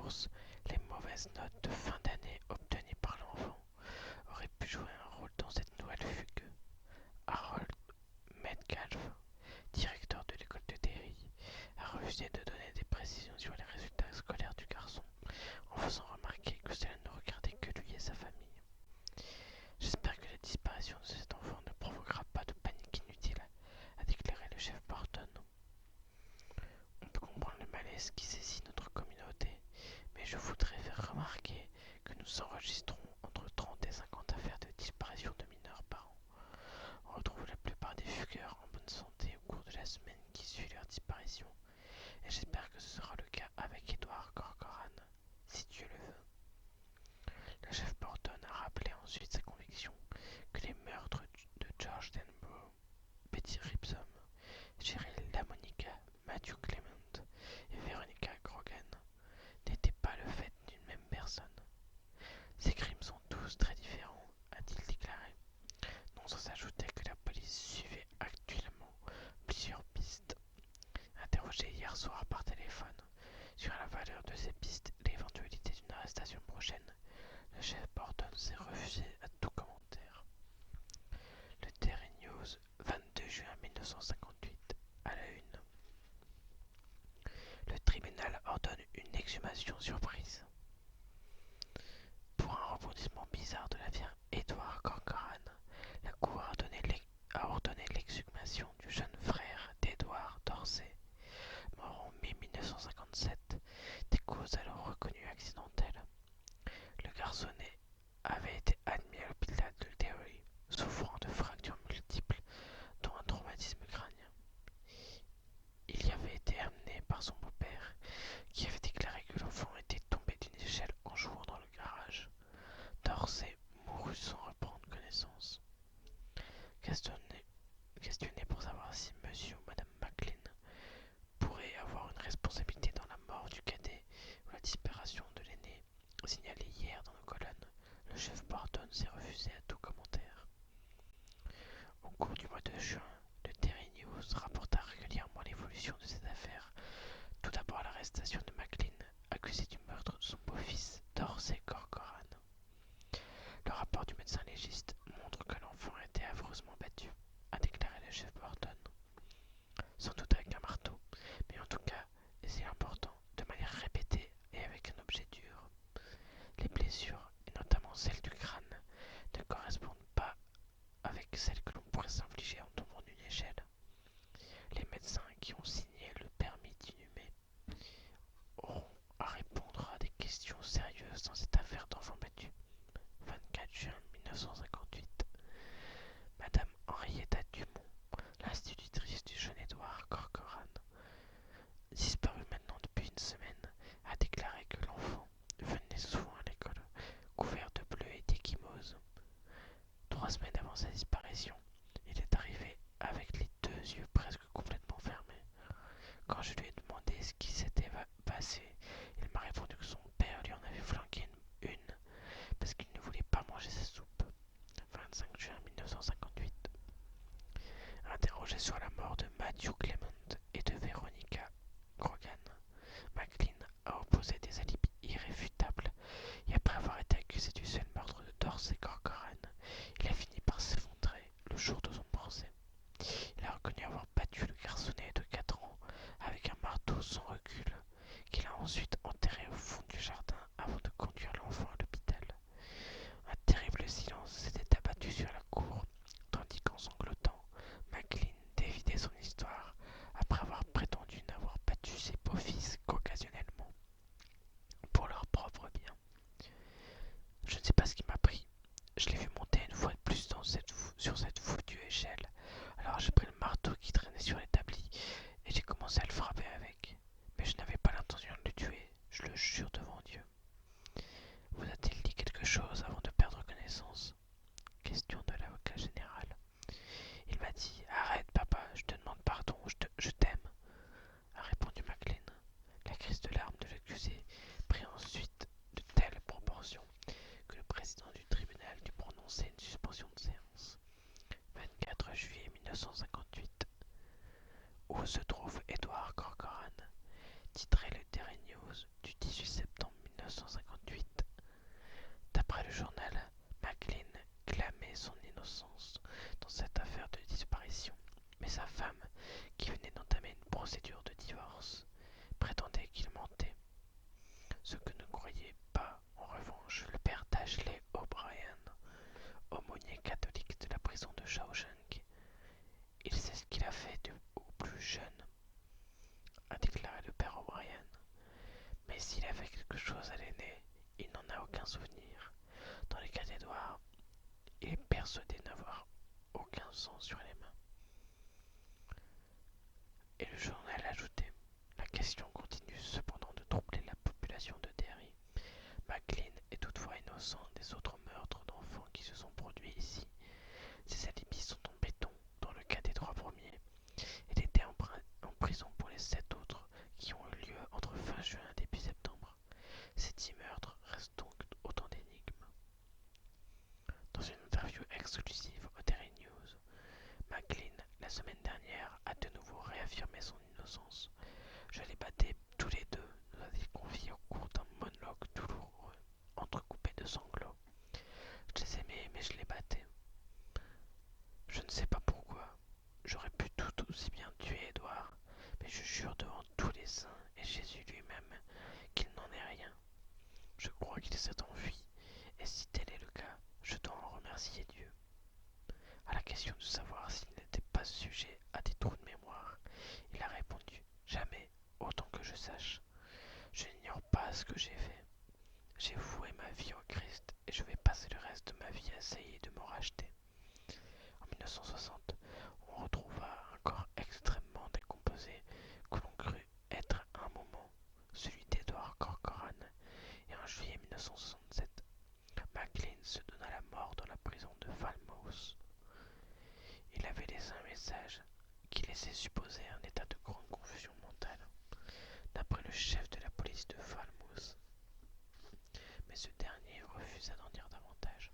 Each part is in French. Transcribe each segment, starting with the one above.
sources, les mauvaises notes de fin d'année obtenues par l'enfant auraient pu jouer un rôle dans cette nouvelle fugue. Harold Metcalf, directeur de l'école de Derry, a refusé de donner des précisions sur les résultats scolaires du garçon, en faisant remarquer que cela ne regardait que lui et sa famille. J'espère que la disparition de cet enfant ne provoquera pas de panique inutile, a déclaré le chef Barton. On peut comprendre le malaise qui saisit notre communauté, mais je voudrais faire remarquer que nous enregistrons entre 30 et 50 affaires de disparition de mineurs par an. On retrouve la plupart des fugueurs en bonne santé au cours de la semaine qui suit leur disparition, et j'espère que ce sera le cas avec Edward Corcoran, si Dieu le veut. Le chef Barton a rappelé ensuite sa conviction que les meurtres de George Denbrough, Betty Ripsom, Cheryl LaMonica, Matthew Clement et Veronica Grogan n'étaient pas le fait d'une même personne. Ces crimes sont tous très différents, a-t-il déclaré, non sans ajouter que la police suivait actuellement plusieurs pistes. Interrogé hier soir par téléphone sur la valeur de ces pistes et l'éventualité d'une arrestation prochaine, le chef Barton s'est refusé à tout commentaire. Le Derry News, 22 juin 1958, à la une. Le tribunal ordonne une exhumation surprise. Pour un rebondissement bizarre de l'affaire Edward Corcoran, la cour a ordonné l'exhumation du jeune frère d'Edward Dorsey, mort en mai 1957, des causes alors reconnues accidentelles. Le garçonnet avait été admis à l'hôpital de Derry, souffrant de fractures multiples, dont un traumatisme crânien. Il y avait été amené par son beau-père, qui avait déclaré que l'enfant était tombé d'une échelle en jouant dans le garage. Dorsey mourut sans reprendre connaissance. Questionné pour savoir si monsieur ou madame McLean pourrait avoir une responsabilité dans la mort du cadet ou la disparition de l'aîné, signalé hier dans nos colonnes, le chef Barton s'est refusé à tout commentaire. Au cours du mois de juin, le Derry News rapporta régulièrement l'évolution de cette affaire. Tout d'abord l'arrestation de McLean, accusé du meurtre de son beau-fils, Dorsey Corcoran. Le rapport du médecin légiste montre que l'enfant a été affreusement battu, a déclaré le chef Barton. Sans doute avec un marteau, mais en tout cas, et c'est important, de manière répétée et avec un objet dur. Les blessures, et notamment celles du crâne, ne correspondent pas avec celles que l'on pourrait s'infliger en tombant d'une échelle. Les médecins qui ont signé le permis d'inhumer auront à répondre à des questions sérieuses dans cette affaire d'enfant battu. 24 juin 1958. Madame Henrietta Dumont, l'institutrice du jeune Edward Corcoran, disparu maintenant depuis une semaine, a déclaré que l'enfant venait souvent à l'école, couvert de bleu et d'échymose. 3 semaines avant sa disparition, il est arrivé avec les 2 yeux presque complètement fermés. Quand je lui ai demandé ce qui s'était passé, il m'a répondu que son père lui en avait flanqué une parce qu'il ne voulait pas manger sa soupe. 25 juin 1958. Interrogé sur la mort de Matthew Clement et de Veronica Grogan, McLean a opposé des alibis irréfutables et après avoir été accusé du seul meurtre de Dorsey Corcoran, il a fini par s'effondrer le jour de son procès. Il a reconnu avoir battu le garçonnet de 4 ans avec un marteau sans recul, qu'il a ensuite enterré au fond du jardin avant de conduire l'enfant à l'hôpital. Un terrible silence s'était abattu sur la cour, tandis qu'en sanglotant, McLean dévidait son histoire après avoir prétendu n'avoir battu ses beaux-fils qu'occasionnellement, pour leur propre bien. Je ne sais pas ce qui m'a pris. Je l'ai vu monter une fois de plus sur cette foutue échelle. Alors j'ai pris le marteau qui traînait sur l'établi et j'ai commencé à le frapper avec. Mais je n'avais pas l'intention de le tuer, je le jure devant Dieu. Vous a-t-il dit quelque chose avant de perdre connaissance? Question de l'avocat général. Il m'a dit: Arrête, papa, je te demande pardon, je t'aime, a répondu McLean. La crise de larmes de l'accusé prit ensuite de telles proportions que le président du tribunal dut prononcer une suspension de séance. 24 juillet 1958. Où se trouve Edward Corcoran? Titrait le Derry News du 18 septembre quelque chose à l'aîné, il n'en a aucun souvenir. Dans les cas d'Edouard, il est persuadé n'avoir aucun sang sur les mains. Et le journal ajoutait: la question continue cependant de troubler la population de Derry. McLean est toutefois innocent des autres meurtres d'enfants qui se sont produits ici. Ses alibis sont en béton dans le cas des 3 premiers. Il était en prison pour les 7 autres qui ont eu lieu entre fin juin et début septembre. Ces 10 meurtres restent donc autant d'énigmes. Dans une interview exclusive au Daily News, McLean, la semaine dernière, a de nouveau réaffirmé son innocence. Je les battais tous les deux, nous a-t-il confié au cours d'un monologue douloureux, entrecoupé de sanglots. Je les aimais, mais je les battais. Je ne sais pas pourquoi. J'aurais pu tout aussi bien tuer Édouard, mais je jure devant tous les saints et Jésus lui-même qu'il n'en est rien. Je crois qu'il s'est enfui, et si tel est le cas, je dois en remercier Dieu. À la question de savoir s'il n'était pas sujet à des trous de mémoire, il a répondu: jamais, autant que je sache. Je n'ignore pas ce que j'ai fait. J'ai voué ma vie au Christ et je vais passer le reste de ma vie à essayer de m'en racheter. En 1960, on retrouva un corps extrêmement décomposé que l'on crut être à un moment celui d'Edward Corcoran, et en juillet 1967, McLean se donna la mort dans la prison de Falmouth. Il avait laissé un message qui laissait supposer un état de grande confusion mentale, d'après le chef de la police de Falmouth, mais ce dernier refusa d'en dire davantage.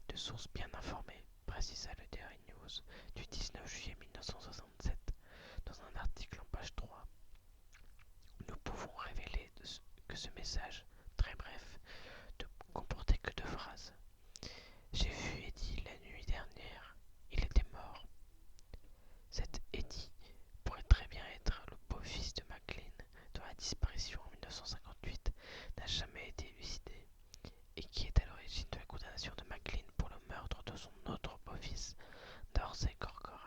De sources bien informées, précisa le Daily News du 19 juillet 1967 dans un article en page 3. Nous pouvons révéler que ce message, très bref, ne comportait que 2 phrases. J'ai vu Eddie la nuit dernière, il était mort. Cet Eddie pourrait très bien être le beau-fils de McLean, dont la disparition en 1958 n'a jamais été élucidée, et qui est à l'origine de la condamnation de McLean pour le meurtre de son autre beau-fils, Dorsey Corcoran.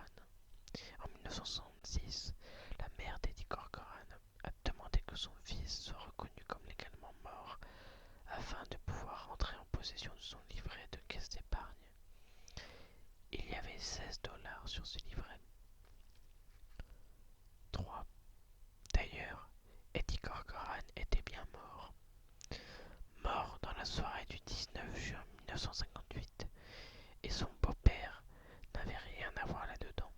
En 1966, la mère d'Eddie Corcoran a demandé que son fils soit reconnu comme légalement mort afin de pouvoir entrer en possession de son livret de caisse d'épargne. Il y avait $16 sur ce livret. 3. D'ailleurs, Eddie Corcoran était bien mort. Mort dans la soirée du 19 juin 1958, et son beau-père n'avait rien à voir là-dedans.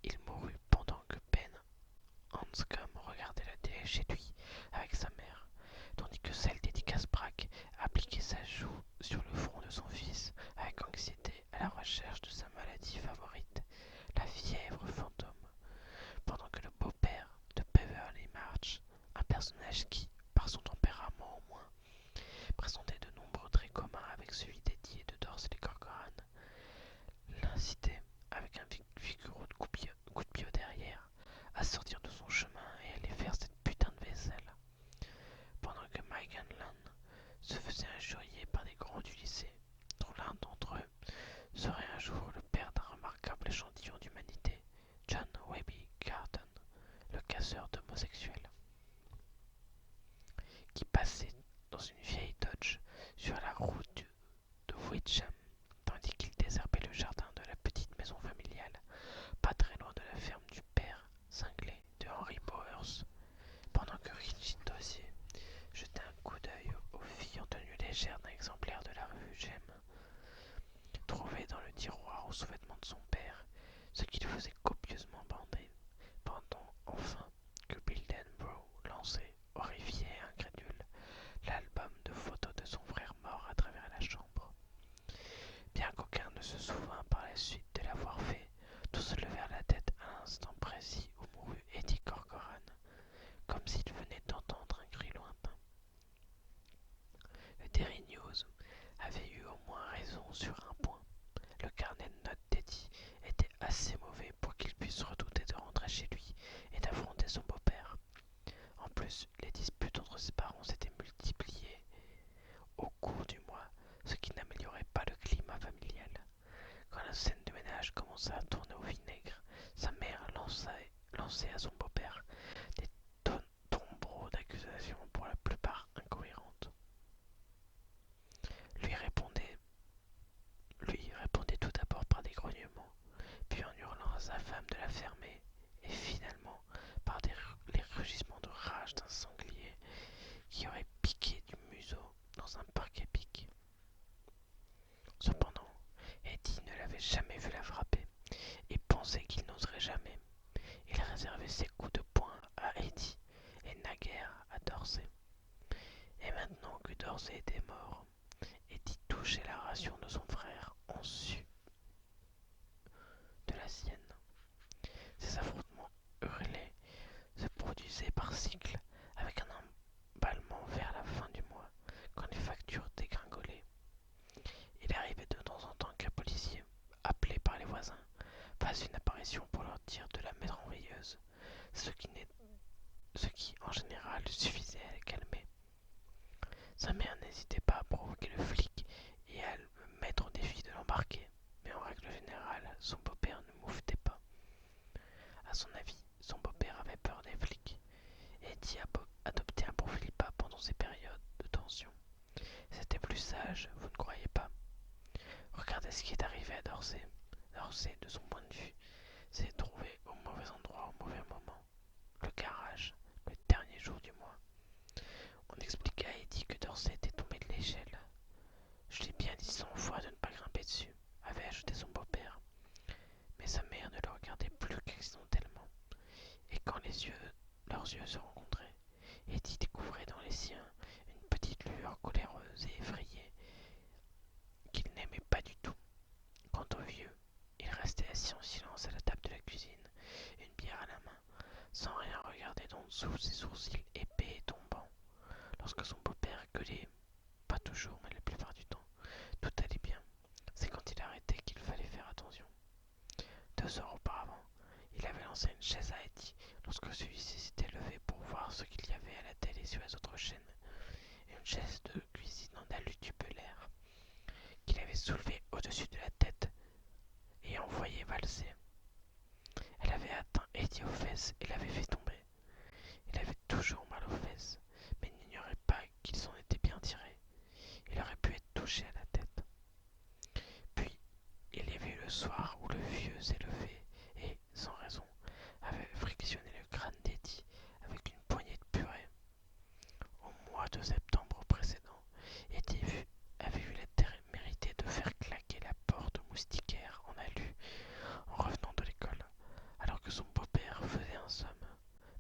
Il mourut pendant que Ben Hanscom regardait la télé chez lui avec sa mère, tandis que celle d'Eddie Kasprak appliquait sa joue sur le front de son fils avec anxiété à la recherche de sa maladie favorite, la fièvre fantôme, pendant que le beau-père de Beverly March, un personnage qui, par son tempérament au moins, présentait de nombreux traits communs avec celui d'Eddie et de Dorsey Corcoran, l'incitait, avec un vigoureux coup de pied au derrière, à sortir de son chemin et aller faire cette putain de vaisselle. Pendant que Mike Hanlon se faisait injurier par des grands du lycée, dont l'un d'entre eux serait un jour le père d'un remarquable échantillon d'humanité, John Webby Garton, le casseur d'homosexuels, qui passait dans une vieille Dodge sur la route de Witcham, tandis qu'il désherbait le jardin de la petite maison familiale, pas très loin de la ferme du père cinglé de Henry Bowers, pendant que Richie Dossier jetait un coup d'œil aux filles en tenue légère d'un exemplaire de la revue Gem, trouvé dans le tiroir aux sous-vêtements de son père, ce qu'il faisait copieusement bander, pendant enfin que Bill Denbrough lançait, horrifié et incrédule, l'album de photos de son frère mort à travers la chambre. Bien qu'aucun ne se souvint par la suite de l'avoir fait, tous levèrent la tête à l'instant précis où mourut Eddie Corcoran, comme s'ils venaient d'entendre un cri lointain. Le Daily News avait eu au moins raison sur un point. Le carnet de notes d'Eddie était assez mauvais pour qu'il Dorsey était mort, Eddie touchait la ration de son frère en su de la sienne. Ces affrontements hurlés se produisaient par cycles, avec un emballement vers la fin du mois, quand les factures dégringolaient. Il arrivait de temps en temps qu'un policier, appelé par les voisins, fasse une apparition pour leur dire de la mettre en veilleuse, ce qui en général suffisait à les calmer. Sa mère n'hésitait pas à provoquer le flic et à le mettre au défi de l'embarquer, mais en règle générale, son beau-père ne mouffetait pas. À son avis, son beau-père avait peur des flics, et Eddie adoptait un profil pas pendant ces périodes de tension. C'était plus sage, vous ne croyez pas? Regardez ce qui est arrivé à Dorsey. Dorsey, de son point de vue, s'est trouvé au mauvais endroit au mauvais moment. Le garage, le dernier jour du mois. On expliqua à Eddie que Dorsey était tombé de l'échelle. Je l'ai bien dit 100 fois de ne pas grimper dessus, avait ajouté son beau-père. Mais sa mère ne le regardait plus qu'accidentellement. Et quand leurs yeux se rencontraient, Eddie découvrait dans les siens une petite lueur coléreuse et effrayée qu'il n'aimait pas du tout. Quant au vieux, il restait assis en silence à la table de la cuisine, une bière à la main, sans rien regarder d'en dessous ses sourcils épais et tombants. Lorsque son beau-père gueulait, pas toujours, mais la plupart du temps, tout allait bien. C'est quand il arrêtait qu'il fallait faire attention. 2 heures auparavant, il avait lancé une chaise à Eddie lorsque celui-ci s'était levé pour voir ce qu'il y avait à la télé sur les autres chaînes. Une chaise de cuisine en alu tubulaire qu'il avait soulevée au-dessus de la tête et envoyé valser. Elle avait atteint Eddie aux fesses et l'avait fait tomber. Il avait toujours mal aux fesses, mais il n'ignorait pas qu'il s'en était bien tiré. Il aurait pu être touché à la tête. Puis, il y avait eu le soir où le vieux s'est levé et, sans raison, avait frictionné le crâne d'Eddie avec une poignée de purée. Au mois de septembre précédent, Eddie avait eu la témérité de faire claquer la porte moustiquaire en alu en revenant de l'école, alors que son beau-père faisait un somme.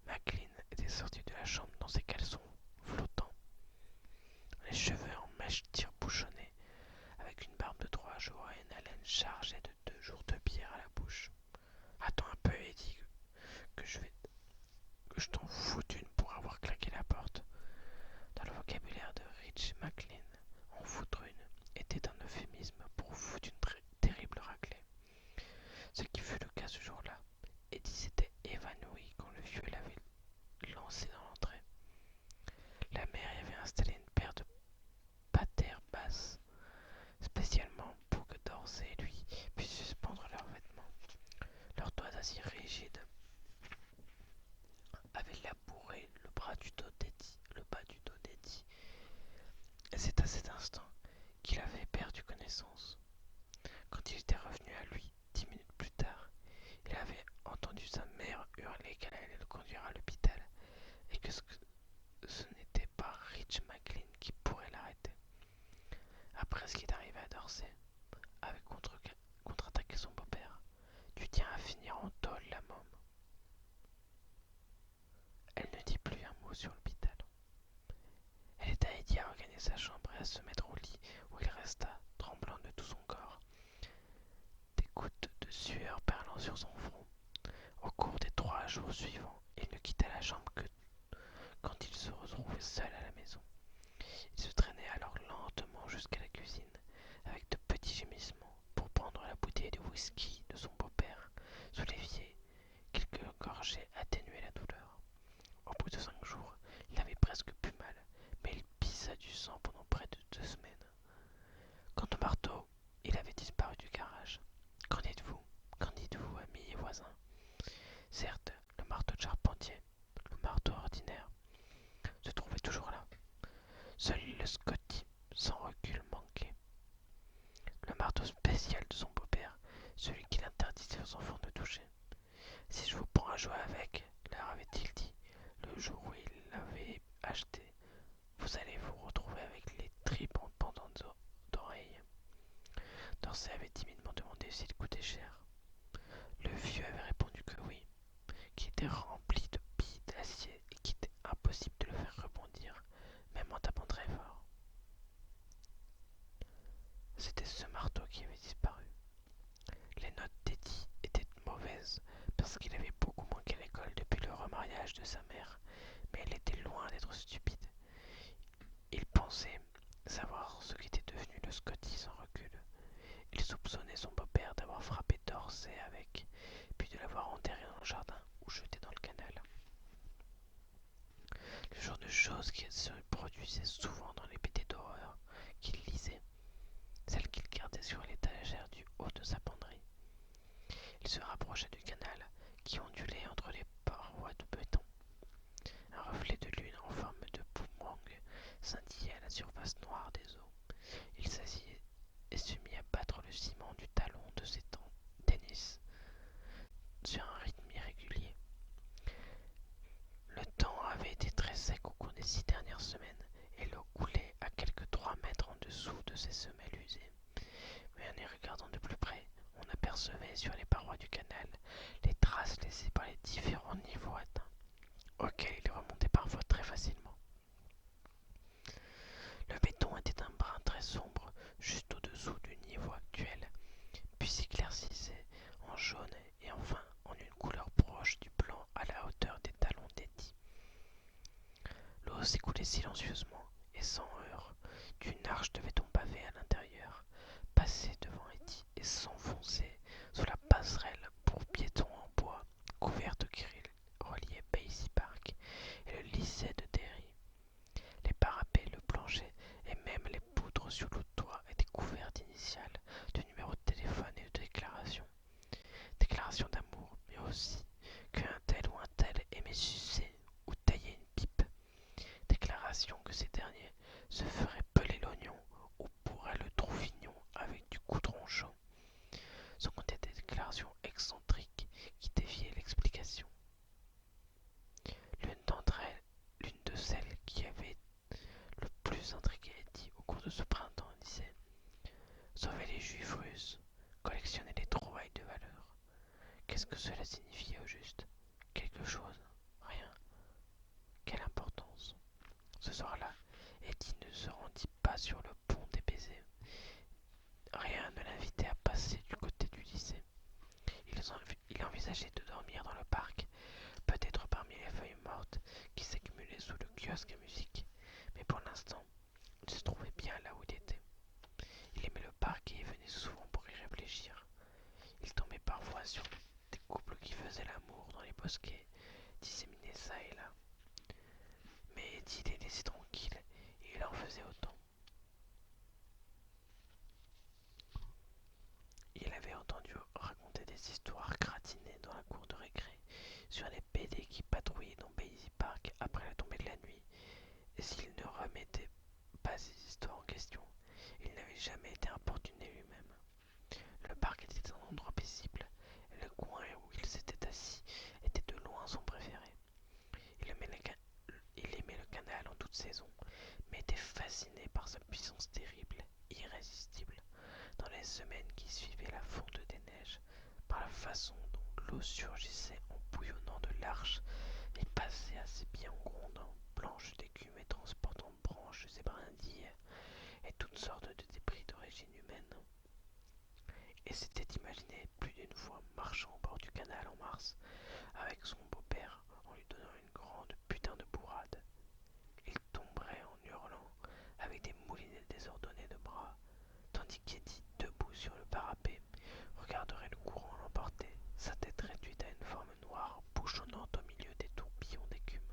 Maclean était sorti de la chambre dans ses caleçons flottants, les cheveux en mèches tire-bouchonnées, avec une barbe de 3 jours et une haleine chargée de 2 jours de bière à la bouche. Attends un peu, Eddie, que je t'en foute une pour avoir claqué la porte. Dans le vocabulaire de Rich Maclean, en foutre une était un euphémisme pour foutre une terrible raclée. Ce qui fut le cas ce jour-là. Eddie s'était évanoui quand le vieux l'avait lancé dans l'entrée. La mère y avait installé une paire de patères basses, spécialement pour que Dorsey et lui puissent suspendre leurs vêtements. Leurs doigts assis rigides avaient labouré le bas du dos d'Eddie. Et c'est à cet instant qu'il avait perdu connaissance. Quand il était revenu à lui 10 minutes plus tard, il avait entendu sa mère hurler qu'elle allait le conduire à l'hôpital et que ce n'était pas Rich Maclean qui pourrait l'arrêter. Après ce qui est arrivé à Dorsey, avait contre-attaqué son beau-père. Tu tiens à finir en tôle, la môme. Elle ne dit plus un mot sur l'hôpital. Elle aida Eddie à regagner sa chambre et à se mettre au lit où il resta, tremblant de tout son corps, des gouttes de sueur perlant sur son front. Au cours des 3 jours suivants, il ne quitta la chambre que quand il se retrouvait seul à la maison. Il se traînait alors lentement jusqu'à la cuisine, avec de petits gémissements, pour prendre la bouteille de whisky de son beau-père sous l'évier. Quelques gorgées atténuaient la douleur. Au bout de 5 jours, il avait presque plus mal, mais il pissa du sang pendant près de 2 semaines. Quant au marteau, il avait disparu du garage. Qu'en dites-vous? Qu'en dites-vous, amis et voisins? Certes, le marteau de charpentier, le marteau ordinaire, se trouvait toujours là. Seul le Scotty, sans recul, manquait. Le marteau spécial de son beau-père, celui qu'il interdisait aux enfants de toucher. Si je vous prends à jouer avec, leur avait-il dit, le jour où il l'avait acheté, vous allez vous retrouver avec les tripes en pendant d'oreilles. Dorsey avait timidement demandé s'il coûtait cher. Le vieux avait répondu que oui, qu'il était rempli de billes d'acier et qu'il était impossible de le faire rebondir, même en tapant très fort. ce marteau qui avait disparu. Les notes d'Eddie étaient mauvaises parce qu'il avait beaucoup manqué l'école depuis le remariage de sa mère, mais elle était loin d'être stupide. Il pensait savoir ce qu'était devenu le Scotty sans recul. Il soupçonnait son beau-père d'avoir frappé Dorsey avec, puis de l'avoir enterré dans le jardin ou jeté dans le canal. Le genre de choses qui se produisaient souvent dans les BD d'horreur qu'il lisait, celles qu'il gardait sur l'étagère du haut de sa penderie. Il se rapprocha du canal qui ondulait entre les parois de béton. Un reflet de lune en forme de boomerang scintillait à la surface noire des eaux. Il s'assit et se mit à battre le ciment du talon de ses tennis sur un rythme irrégulier. Le temps avait été très sec au cours des 6 dernières semaines et l'eau coulait à quelques 3 mètres en dessous de ses semelles usées. Mais en y regardant de plus près, on apercevait sur les parois du canal les traces laissées par les différents niveaux atteints, auxquels il remontait parfois très facilement. Le béton était un brun très sombre juste au-dessous du niveau actuel, puis s'éclaircissait en jaune et enfin en une couleur proche du blanc à la hauteur des talons d'Eddie. L'eau s'écoulait silencieusement et sans heurts d'une arche de béton pavé à l'intérieur, passait devant Eddie et s'enfonçait sous la passerelle pour piétons en bois couverte qui reliait Basie Park et le lycée de Derry. Les parapets, le plancher et même les poutres sur le toit étaient couverts d'initiales, de numéros de téléphone et de déclarations. Déclarations d'amour, mais aussi qu'un tel ou un tel aimait sucer ou tailler une pipe. Déclaration que ces derniers se feraient peler l'oignon ou pourraient le trouvignon avec du goudron chaud. Sans compter des déclarations excentriques qui déviaient l'explication. L'une d'entre elles, l'une de celles qui avait le plus intrigué Eddie au cours de ce printemps, disait: sauver les juifs russes, collectionner les trouvailles de valeur. Qu'est-ce que cela signifiait au juste? Quelque chose? Rien. Quelle importance? Ce soir-là, Eddie ne se rendit pas sur le pont des baisers. Rien ne l'invitait à passer du côté du lycée. Il envisageait de dormir dans le parc, peut-être parmi les feuilles mortes qui s'accumulaient sous le kiosque à musique, mais pour l'instant, il se trouvait bien là où il était. Il aimait le parc et y venait souvent pour y réfléchir. Il tombait parfois sur des couples qui faisaient l'amour dans les bosquets, disséminés çà et là. Mais Eddie les laissait tranquilles et il en faisait autant. Il avait entendu raconter des histoires gratinées dans la cour de récré sur les PD qui patrouillaient dans Basie Park après la tombée de la nuit, et s'il ne remettait pas ces histoires en question, il n'avait jamais été importuné lui-même. Le parc était un endroit paisible, et le coin où il s'était assis était de loin son préféré. Il aimait le canal en toute saison, mais était fasciné par sa puissance terrible, irrésistible, dans les semaines qui suivaient la fonte des neiges, par la façon dont l'eau surgissait en bouillonnant de l'arche et passait à ses pieds en grondant, blanche d'écume et transportant branches et brindilles et toutes sortes de débris d'origine humaine. Et s'était imaginé plus d'une fois marchant au bord du canal en mars avec son beau-père en lui donnant une grande putain de bourrade. Il tomberait en hurlant avec des moulinets désordonnés de bras, tandis qu'Eddie, debout sur le parapet, regarderait le courant l'emporter, sa tête réduite à une forme noire bouchonnante au milieu des tourbillons d'écume.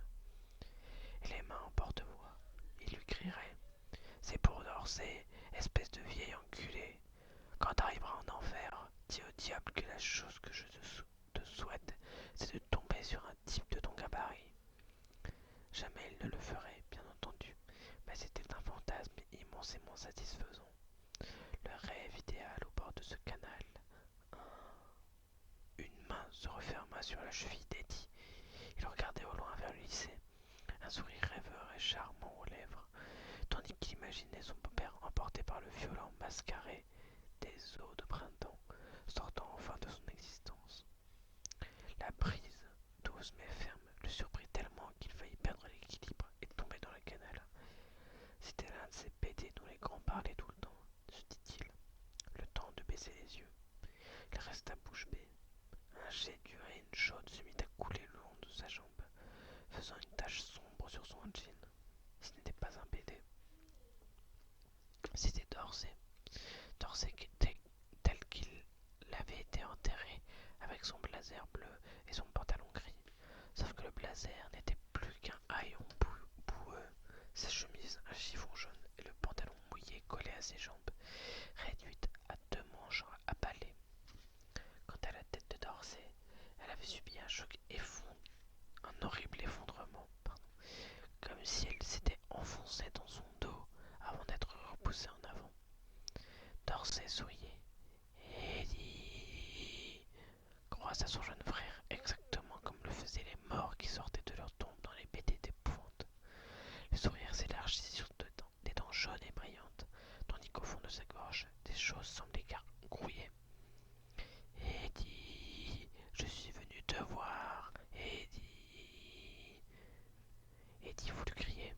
Et les mains en porte-voix, il lui crierait: c'est pour Dorsey, espèce de vieil enculé. Quand t'arriveras en enfer, dis au diable que la chose que je te souhaite, c'est de tomber sur un type de ton gabarit. Jamais il ne le ferait, bien entendu, mais c'était un fantasme immensément satisfaisant. Le rêve idéal au bord de ce canal. Une main se referma sur la cheville d'Eddie. Il regardait au loin vers le lycée, un sourire rêveur et charmant aux lèvres, tandis qu'il imaginait son beau-père emporté par le violent mascaré des eaux de printemps, sortant enfin de son existence. La brise, douce mais ferme, le surprit tellement qu'il faillit perdre l'équilibre et tomber dans le canal. C'était l'un de ces BD dont les grands parlaient tout le temps, se dit-il. baisser les yeux. Il resta bouche bée. Un jet d'urine chaude se mit à couler le long de sa jambe, faisant une tache sombre sur son jean. Ce n'était pas un BD. C'était Dorsey. Dorsey tel qu'il avait été enterré, avec son blazer bleu et son pantalon gris. Sauf que le blazer n'était plus qu'un haillon boueux, sa chemise un chiffon jaune et le pantalon mouillé collé à ses jambes, réduite à 2 manches à balai. Quant à la tête de Dorsey, elle avait subi un choc un horrible effondrement, comme si elle s'était enfoncée dans son dos avant d'être repoussée en avant. Dorsey souriait. Eddie croise à son jeune frère, exactement comme le faisaient les morts qui sortaient de leur tombe dans les BD d'épouvante. Le sourire s'élargit sur des dents jaunes et brillantes, tandis qu'au fond de sa gorge, des choses semblaient grouiller. Eddie, je suis venu te voir, Eddie. Eddie voulut crier.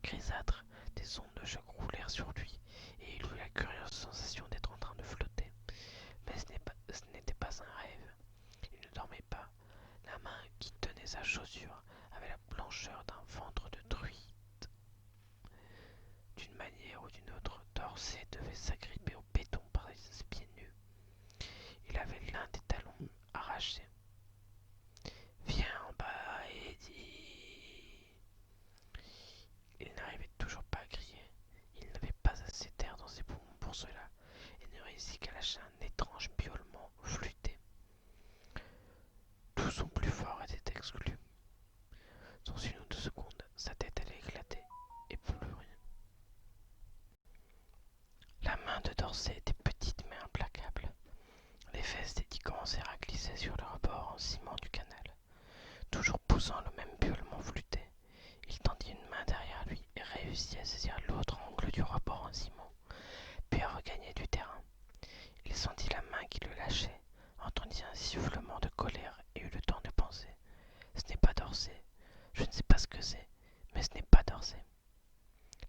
Grisâtre, des ondes de choc roulèrent sur lui, et il eut la curieuse sensation d'être en train de flotter. Mais ce n'était pas un rêve. Il ne dormait pas. La main qui tenait sa chaussure avait la blancheur d'un ventre de truite. D'une manière ou d'une autre, Dorsey devait s'agripper au béton par ses pieds nus. Il avait l'un des talons arraché. Viens en bas, Eddie. Il n'arrivait toujours pas à crier. Il n'avait pas assez d'air dans ses poumons pour cela, et ne réussit qu'à lâcher un étrange piaulement flûté. Tout son plus fort était exclu. Dans 1 ou 2 secondes, sa tête allait éclater, et plus rien. La main de Dorsey était petite mais implacable. Les fesses d'Eddie commencèrent à glisser sur le rebord en ciment du canal. Toujours poussant le même piaulement flûté, il tendit une main derrière lui et réussit à saisir l'autre angle du rebord en ciment, puis à regagner du terrain. Il sentit la main qui le lâchait, entendit un sifflement de colère et eut le temps de penser. Ce n'est pas Dorsey. Je ne sais pas ce que c'est, mais ce n'est pas Dorsey.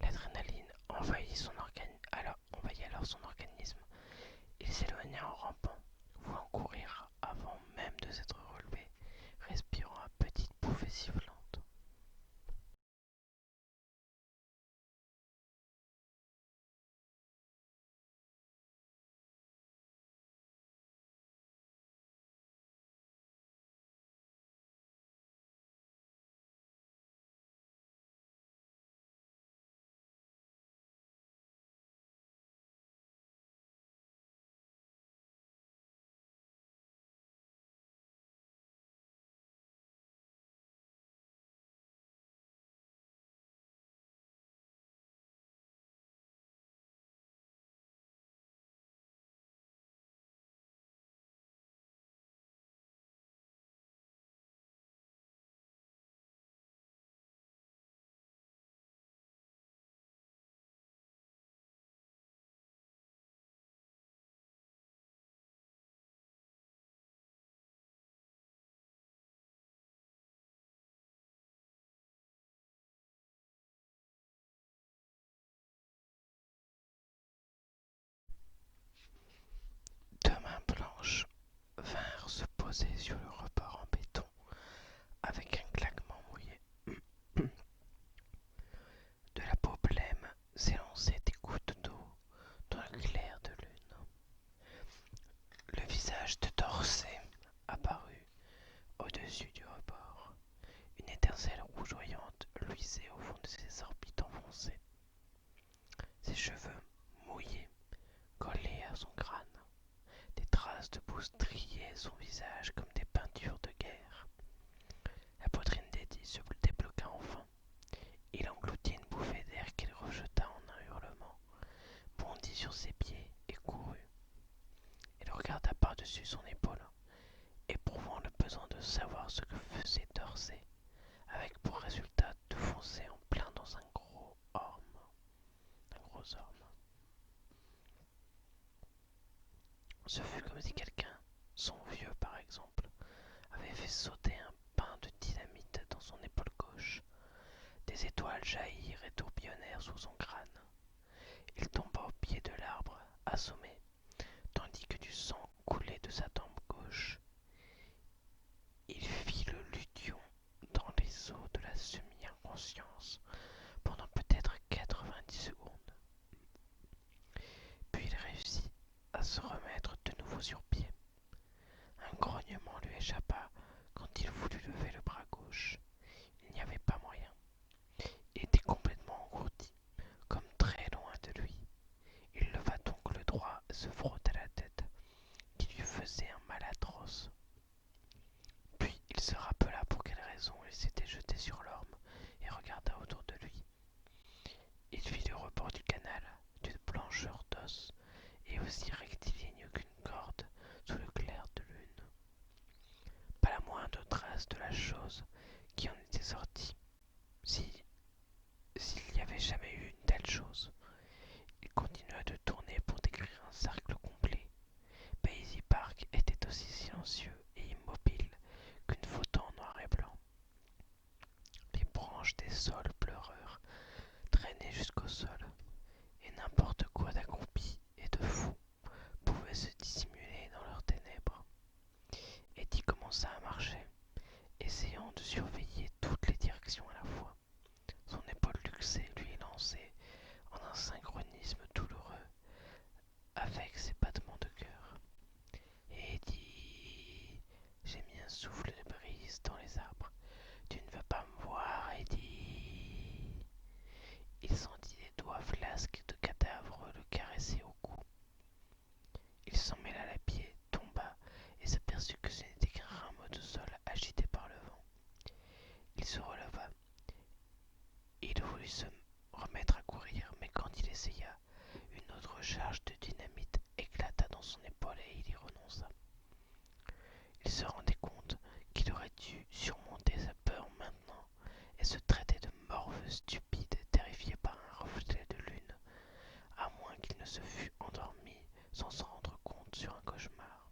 L'adrénaline envahit alors son organisme. Il s'éloigna en rampant, voulant courir avant même de s'être relevé, respirant à petites bouffées sifflantes. Deux mains blanches vinrent se poser sur le rebord en béton avec un claquement mouillé. De la peau blême s'élançaient des gouttes d'eau dans le clair de lune. Le visage de Dorsey apparut au-dessus du rebord. Une étincelle rougeoyante luisait au fond de ses orbites enfoncées. Ses cheveux mouillés collaient à son crâne. Des traces de boue striaient son visage comme des peintures de guerre. La poitrine d'Eddie se débloqua enfin. Il engloutit une bouffée d'air qu'il rejeta en un hurlement, bondit sur ses pieds et courut. Il regarda par-dessus son épaule, éprouvant le besoin de savoir ce que faisait Dorsey, avec pour résultat de foncer en plein dans un gros orme. Ce fut comme si quelqu'un, son vieux par exemple, avait fait sauter un pain de dynamite dans son épaule gauche. Des étoiles jaillirent et tourbillonnèrent sous son crâne. Il tomba au pied de l'arbre, assommé, tandis se rendait compte qu'il aurait dû surmonter sa peur maintenant et se traiter de morveux stupide terrifié par un reflet de lune, à moins qu'il ne se fût endormi sans s'en rendre compte sur un cauchemar.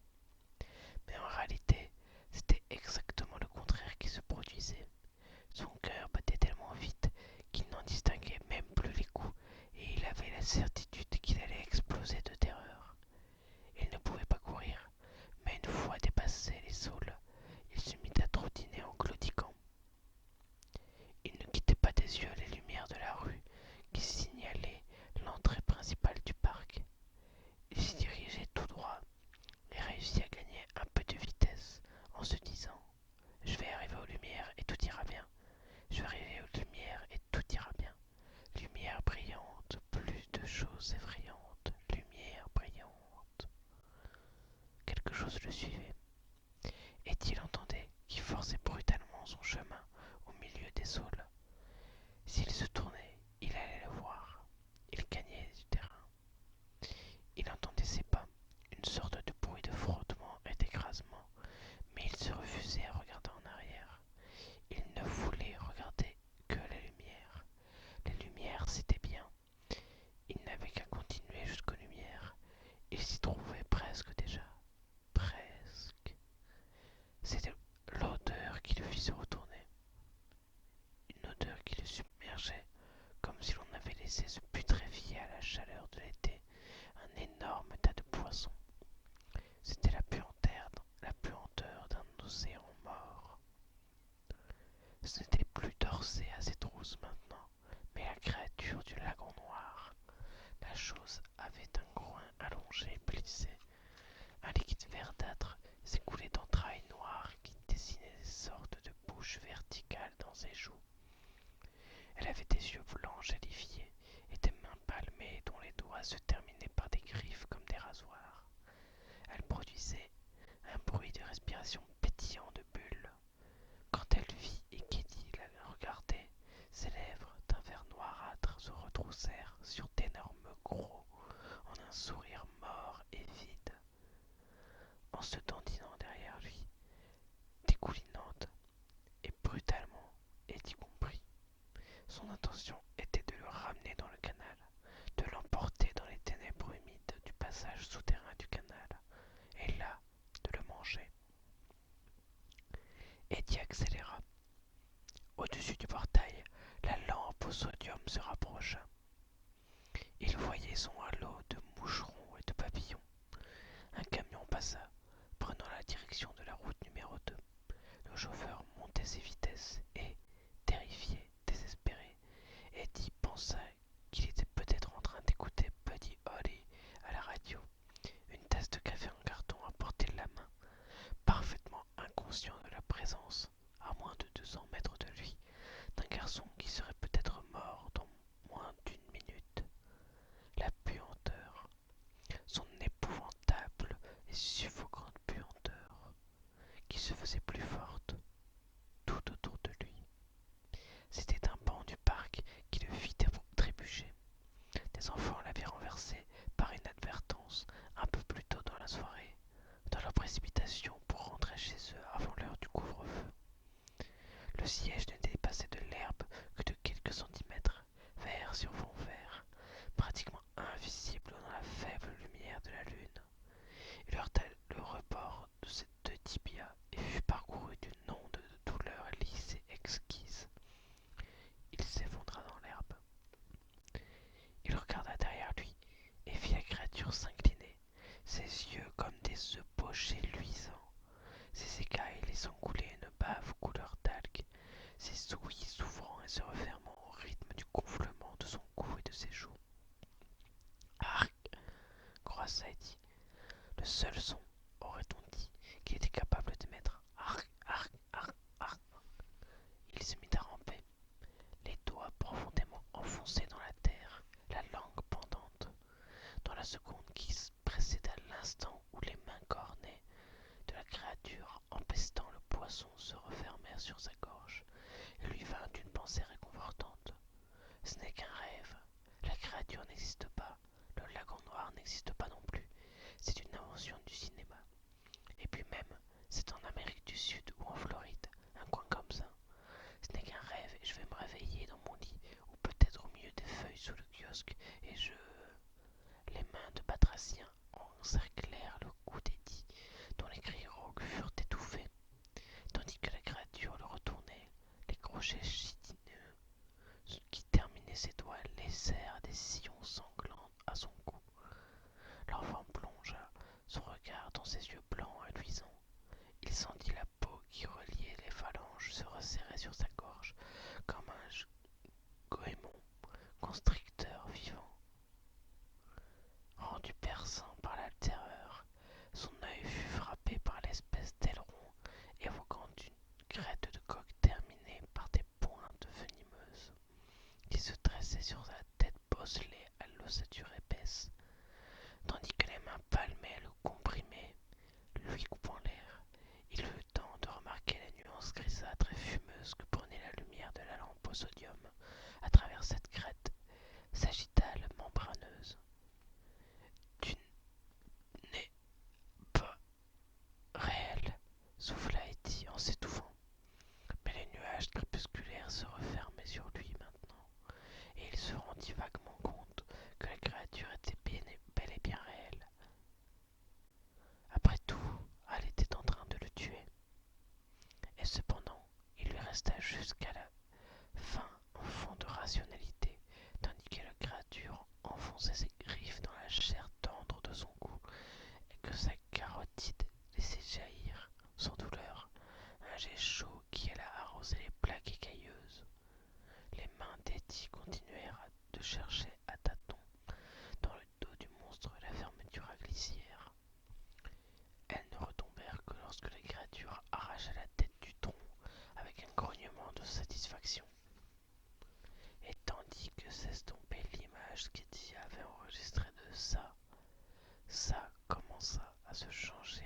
Mais en réalité, c'était exactement le contraire qui se produisait. Son cœur battait tellement vite qu'il n'en distinguait même plus les coups et il avait la certitude qu'il allait exploser de terreur. Il ne pouvait pas courir, mais une fois dépassé les saules, il se mit à trottiner en claudiquant. Il ne quittait pas des yeux les lumières de la rue qui signalaient l'entrée principale du parc. Il s'y dirigeait tout droit et réussit à gagner un peu de vitesse en se disant « Je vais arriver aux lumières et tout ira bien. Je vais arriver aux lumières et tout ira bien. Lumière brillante, plus de choses effrayantes. Lumière brillante. » Quelque chose le suivait. Et il entendait qui forçait brutalement son chemin au milieu des saules. S'il se tournait, il allait le voir. Il gagnait du terrain. Il entendait ses pas, une sorte de bruit de frottement et d'écrasement, mais il se refusait à regarder en arrière. Il ne voulait regarder que les lumières. Les lumières, c'était bien. Il n'avait qu'à continuer jusqu'aux lumières. Il s'y trouvait presque déjà. Presque. C'était l'odeur qui le fit se retourner. Une odeur qui le submergeait, comme si l'on avait laissé se putréfier à la chaleur de l'été un énorme tas de poissons. C'était la puanteur d'un océan mort. Ce n'était plus Dorsey à ses trousses maintenant, mais la créature du lagon noir. La chose avait un groin allongé et plissé. Un liquide verdâtre s'écoulait d'entrailles noires qui dessinaient des sortes de bouches verticales dans ses joues. Elle avait des yeux blancs gélifiés et des mains palmées dont les doigts se terminaient par des griffes comme des rasoirs. Elle produisait un bruit de respiration pétillant de bulles. Quand elle vit et qu'Eddie la regardait, ses lèvres d'un verre noirâtre se retroussèrent sur d'énormes crocs en un sourire mort et vide. En se dandinant derrière lui, dégoulinante et brutalement, Eddie comprit. Son intention était de le ramener dans le canal, de l'emporter dans les ténèbres humides du passage souterrain du canal, et là, de le manger. Eddie accéléra. Au-dessus du portail, la lampe au sodium se rapprocha. Il voyait son halo de moucherons et de papillons. Un camion passa, prenant la direction de la route numéro 2. Le chauffeur montait ses vitesses et, terrifié, désespéré, Eddie pensa qu'il était peut-être en train d'écouter Buddy Holly à la radio, une tasse de café en carton à portée de la main, parfaitement inconscient de la présence, à moins de 200 mètres de lui, d'un garçon qui serait peut-être mort dans moins d'une minute. La puanteur, son épouvantable et suffocante puanteur, qui se faisait plus forte tout autour de lui. C'était un banc du parc qui le fit trébucher. Des enfants l'avaient renversé par inadvertance un peu plus tôt dans la soirée, dans leur précipitation pour rentrer chez eux avant l'heure du couvre-feu. Le siège ne dépassait de l'herbe que de quelques centimètres, vert sur fond vert, pratiquement invisible dans la faible lumière de la lune. Il heurta le rebord de ses deux tibias et fut parcouru d'une onde de douleur lisse et exquise. Il s'effondra dans l'herbe. Il regarda derrière lui et vit la créature s'incliner, ses yeux comme des œufs pochés luisants, ses écailles laissant couler une bave couleur d'algue, ses souris s'ouvrant et se refermant au rythme du gonflement de son cou et de ses joues. Arc, croissa Eddie. Le seul son, aurait-on dit, qu'il était capable d'émettre. Arc, arc, arc, arc. Il se mit à ramper, les doigts profondément enfoncés dans la terre, la langue pendante. Dans la seconde qui précéda l'instant où les mains cornées de la créature empestant le poisson se refermèrent sur sa gorge, il lui vint une pensée réconfortante. Ce n'est qu'un rêve. La créature n'existe pas. Le lagon noir n'existe pas non plus. C'est une invention du cinéma. Et puis même, c'est en Amérique kiosque et je... Les mains de Batracien encerclèrent le cou d'Eddie, dont les cris rauques furent étouffés, tandis que la créature le retournait, les crochets chitineux qui terminaient ses doigts laissèrent des sillons sanglants à son cou. L'enfant plongea son regard dans ses yeux blancs et luisants. Il sentit la peau qui reliait les phalanges se resserrer sur sa gorge comme un goémon constricteur vivant. Rendu perçant par la terreur, son œil fut frappé par l'espèce d'aileron évoquant une crête de coq terminée par des pointes venimeuses qui se dressaient sur sa tête bosselée à l'ossature épaisse, tandis que les mains palmaient le comprimé, lui coupant l'air. Il eut le temps de remarquer les nuances grisâtres et fumeuses que prenait la lumière de la lampe au sodium à travers cette crête sagittale membraneuse. Tu n'es pas réel, souffla Eddie en s'étouffant. Mais les nuages crépusculaires se refermaient sur lui maintenant, et il se rendit vaguement compte que la créature était bel et bien réelle. Après tout, Hal était en train de le tuer. Et cependant, il lui resta jusqu'à la fin un fond de rationalité, tandis que la créature enfonçait ses griffes dans la chair tendre de son cou et que sa carotide laissait jaillir, sans douleur, un jet chaud qui alla arroser les plaques écailleuses. Les mains d'Eddie continuèrent de chercher à tâtons dans le dos du monstre la fermeture à glissière. Elles ne retombèrent que lorsque la créature arracha la tête du tronc avec un grognement de satisfaction. Et tandis que s'estompait l'image qu'Eddie avait enregistrée de ça commença à se changer